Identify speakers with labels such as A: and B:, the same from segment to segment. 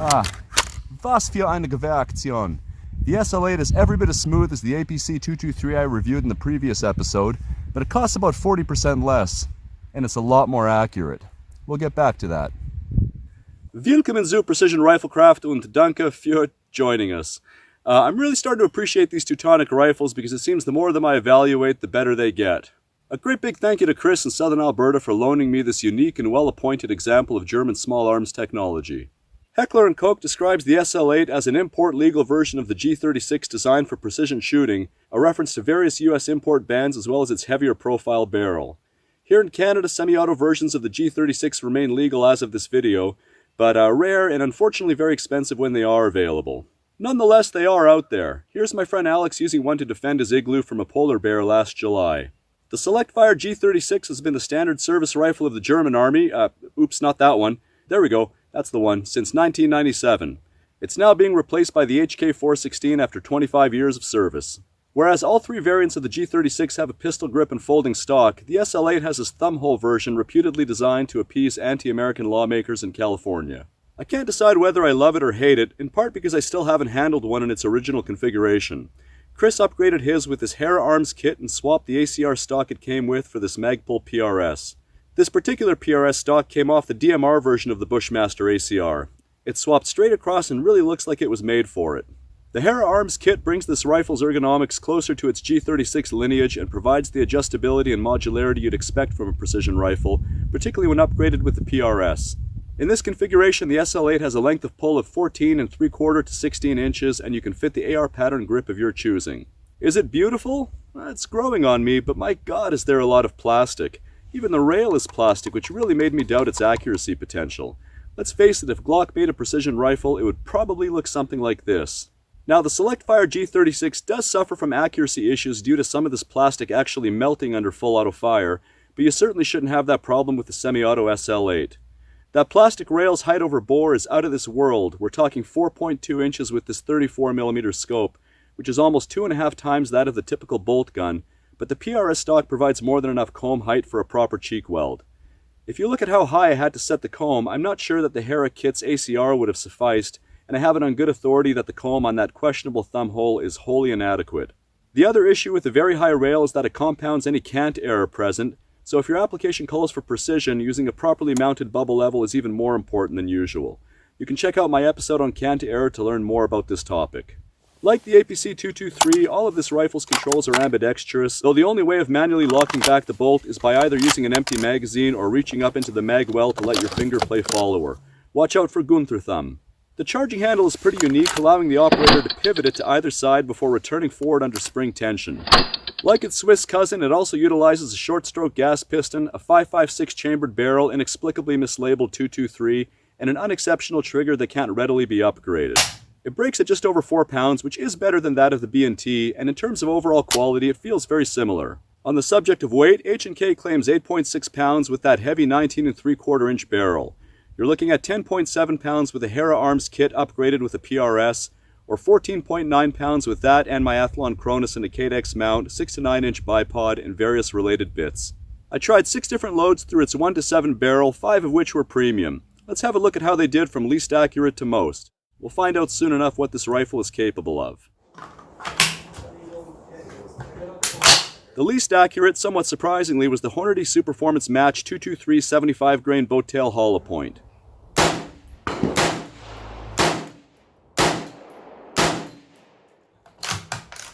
A: Was für eine Gewehraktion. The SL8 is every bit as smooth as the APC 223 I reviewed in the previous episode, but it costs about 40% less, and it's a lot more accurate. We'll get back to that. Willkommen zu Precision Riflecraft und danke für joining us. I'm really starting to appreciate these Teutonic rifles because it seems the more of them I evaluate, the better they get. A great big thank you to Chris in Southern Alberta for loaning me this unique and well-appointed example of German small arms technology. Heckler and Koch describes the SL8 as an import-legal version of the G36 designed for precision shooting, a reference to various US import bans as well as its heavier profile barrel. Here in Canada, semi-auto versions of the G36 remain legal as of this video, but rare and unfortunately very expensive when they are available. Nonetheless, they are out there. Here's my friend Alex using one to defend his igloo from a polar bear last July. The Select-Fire G36 has been the standard service rifle of the German Army, oops, not that one, there we go, that's the one, since 1997. It's now being replaced by the H&K 416 after 25 years of service. Whereas all three variants of the G36 have a pistol grip and folding stock, the SL8 has its thumbhole version reputedly designed to appease anti-American lawmakers in California. I can't decide whether I love it or hate it, in part because I still haven't handled one in its original configuration. Chris upgraded his with his Hera Arms kit and swapped the ACR stock it came with for this Magpul PRS. This particular PRS stock came off the DMR version of the Bushmaster ACR. It swapped straight across and really looks like it was made for it. The Hera Arms kit brings this rifle's ergonomics closer to its G36 lineage and provides the adjustability and modularity you'd expect from a precision rifle, particularly when upgraded with the PRS. In this configuration, the SL8 has a length of pull of 14 3/4 to 16 inches, and you can fit the AR pattern grip of your choosing. Is it beautiful? It's growing on me, but my god is there a lot of plastic. Even the rail is plastic, which really made me doubt its accuracy potential. Let's face it, if Glock made a precision rifle, it would probably look something like this. Now, the Select-Fire G36 does suffer from accuracy issues due to some of this plastic actually melting under full auto fire, but you certainly shouldn't have that problem with the semi-auto SL8. That plastic rail's height over bore is out of this world. We're talking 4.2 inches with this 34mm scope, which is almost 2.5 times that of the typical bolt gun, but the PRS stock provides more than enough comb height for a proper cheek weld. If you look at how high I had to set the comb, I'm not sure that the Hera kit's ACR would have sufficed, and I have it on good authority that the comb on that questionable thumb hole is wholly inadequate. The other issue with the very high rail is that it compounds any cant error present, so if your application calls for precision, using a properly mounted bubble level is even more important than usual. You can check out my episode on cant error to learn more about this topic. Like the APC 223, all of this rifle's controls are ambidextrous, though the only way of manually locking back the bolt is by either using an empty magazine or reaching up into the mag well to let your finger play follower. Watch out for Gunther thumb. The charging handle is pretty unique, allowing the operator to pivot it to either side before returning forward under spring tension. Like its Swiss cousin, it also utilizes a short-stroke gas piston, a 5.56 chambered barrel, inexplicably mislabeled 223, and an unexceptional trigger that can't readily be upgraded. It breaks at just over 4 pounds, which is better than that of the B&T, and in terms of overall quality, it feels very similar. On the subject of weight, H&K claims 8.6 pounds with that heavy 19 3/4 inch barrel. You're looking at 10.7 pounds with a Hera Arms kit upgraded with a PRS, or 14.9 pounds with that and my Athlon Cronus and a Cadex mount, 6 to 9 inch bipod, and various related bits. I tried 6 different loads through its 1 to 7 barrel, 5 of which were premium. Let's have a look at how they did from least accurate to most. We'll find out soon enough what this rifle is capable of. The least accurate, somewhat surprisingly, was the Hornady Superformance Match 223 75 grain boat tail hollow point.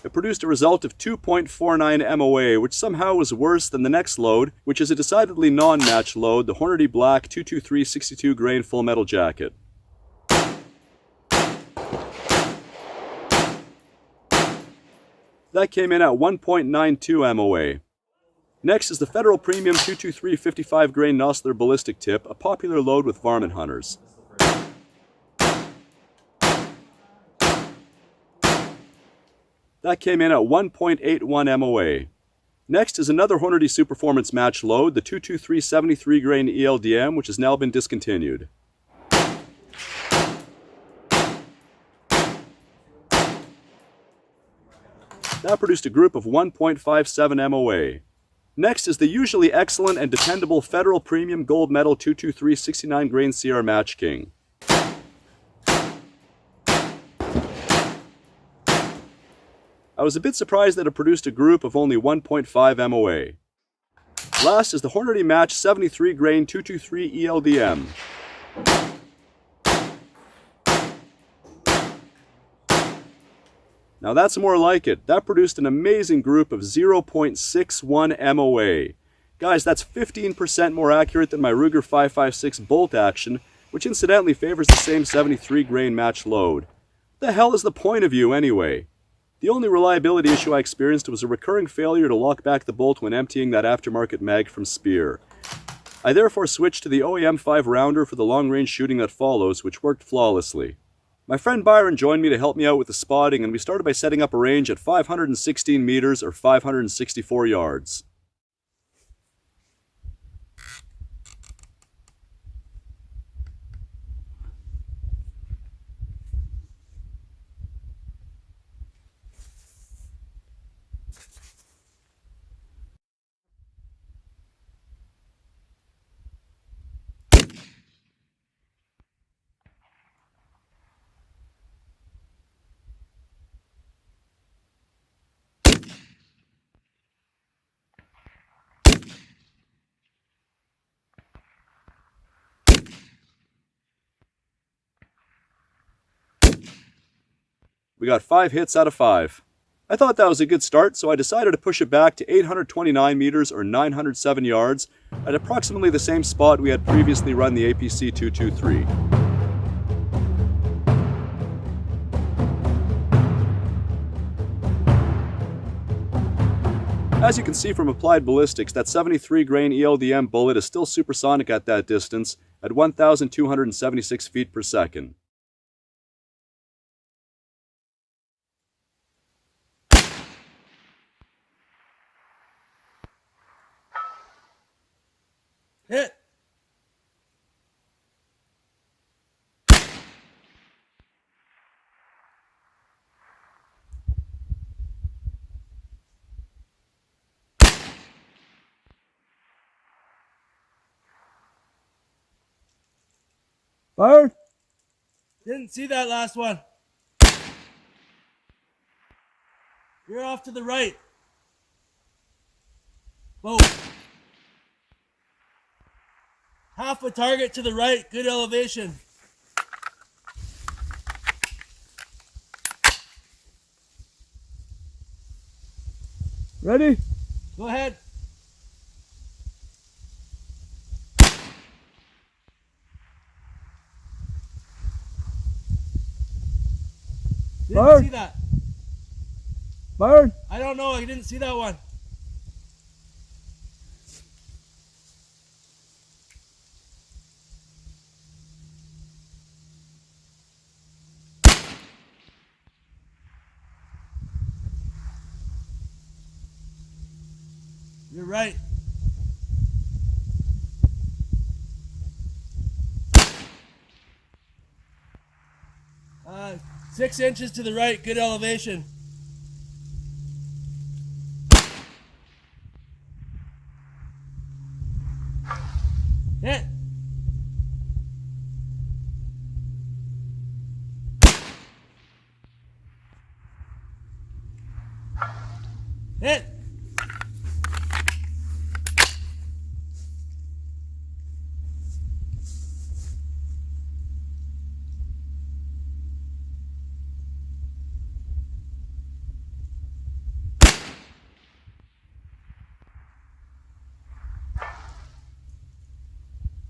A: It produced a result of 2.49 MOA, which somehow was worse than the next load, which is a decidedly non-match load, the Hornady Black 223 62 grain full metal jacket. That came in at 1.92 MOA. Next is the Federal Premium 223 55 grain Nosler ballistic tip, a popular load with varmint hunters. That came in at 1.81 MOA. Next is another Hornady Superformance match load, the 223 73 grain ELDM, which has now been discontinued. That produced a group of 1.57 MOA. Next is the usually excellent and dependable Federal Premium Gold Medal 223 69 grain CR Match King. I was a bit surprised that it produced a group of only 1.5 MOA. Last is the Hornady Match 73 grain 223 ELDM. Now that's more like it. That produced an amazing group of 0.61 MOA. Guys, that's 15% more accurate than my Ruger 556 bolt action, which incidentally favors the same 73 grain match load. What the hell is the point of view anyway? The only reliability issue I experienced was a recurring failure to lock back the bolt when emptying that aftermarket mag from Speer. I therefore switched to the OEM 5 rounder for the long-range shooting that follows, which worked flawlessly. My friend Byron joined me to help me out with the spotting, and we started by setting up a range at 516 meters or 564 yards. We got 5 hits out of 5. I thought that was a good start, so I decided to push it back to 829 meters or 907 yards at approximately the same spot we had previously run the APC 223. As you can see from Applied Ballistics, that 73 grain ELDM bullet is still supersonic at that distance at 1,276 feet per second.
B: Hit!
A: Fire!
B: Didn't see that last one. You're off to the right. Boom. Half a target to the right, good elevation.
A: Ready?
B: Go ahead. Didn't see that.
A: Fire!
B: I don't know, I didn't see that one. You're right. Uh, 6 inches to the right, good elevation. Hit. Hit.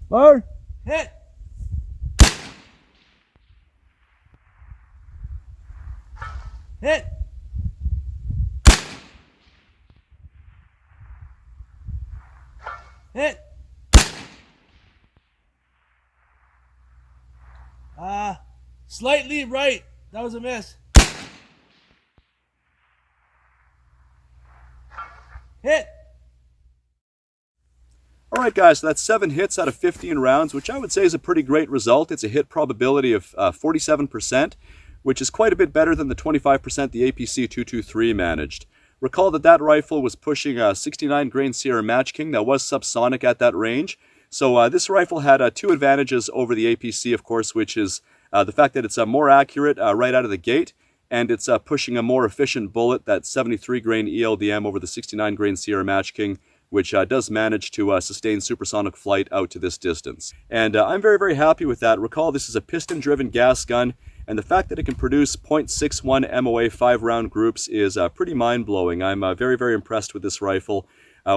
A: Fire!
B: Hit. Hit. Hit. Slightly right. That was a miss. Hit.
A: Alright guys, so that's 7 hits out of 15 rounds, which I would say is a pretty great result. It's a hit probability of 47%, which is quite a bit better than the 25% the APC 223 managed. Recall that that rifle was pushing a 69 grain Sierra Match King that was subsonic at that range. So this rifle had 2 advantages over the APC, of course, which is the fact that it's more accurate right out of the gate, and it's pushing a more efficient bullet, that 73 grain ELDM over the 69 grain Sierra Match King, which does manage to sustain supersonic flight out to this distance. And I'm very, very happy with that. Recall, this is a piston-driven gas gun, and the fact that it can produce .61 MOA 5-round groups is pretty mind-blowing. I'm very, very impressed with this rifle.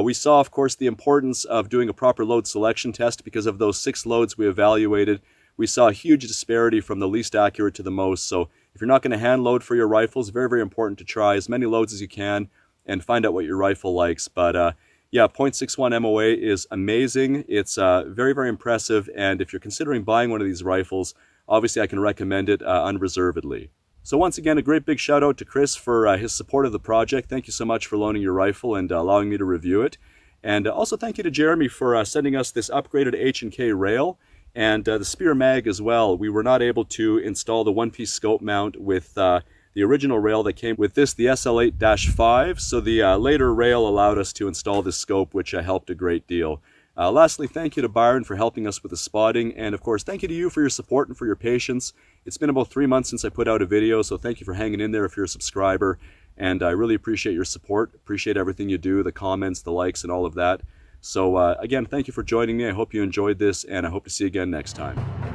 A: We saw, of course, the importance of doing a proper load selection test because of those 6 loads we evaluated. We saw a huge disparity from the least accurate to the most, so if you're not going to hand load for your rifles, very, very important to try as many loads as you can and find out what your rifle likes. But yeah, .61 MOA is amazing. It's very, very impressive, and if you're considering buying one of these rifles, obviously I can recommend it unreservedly. So once again, a great big shout out to Chris for his support of the project. Thank you so much for loaning your rifle and allowing me to review it. And also thank you to Jeremy for sending us this upgraded H&K rail and the Spear Mag as well. We were not able to install the one-piece scope mount with the original rail that came with this, the SL8-5, so the later rail allowed us to install this scope, which helped a great deal. Lastly, thank you to Byron for helping us with the spotting, and of course, thank you to you for your support and for your patience. It's been about 3 months since I put out a video, so thank you for hanging in there if you're a subscriber, and I really appreciate your support, appreciate everything you do, the comments, the likes, and all of that. So again, thank you for joining me. I hope you enjoyed this, and I hope to see you again next time.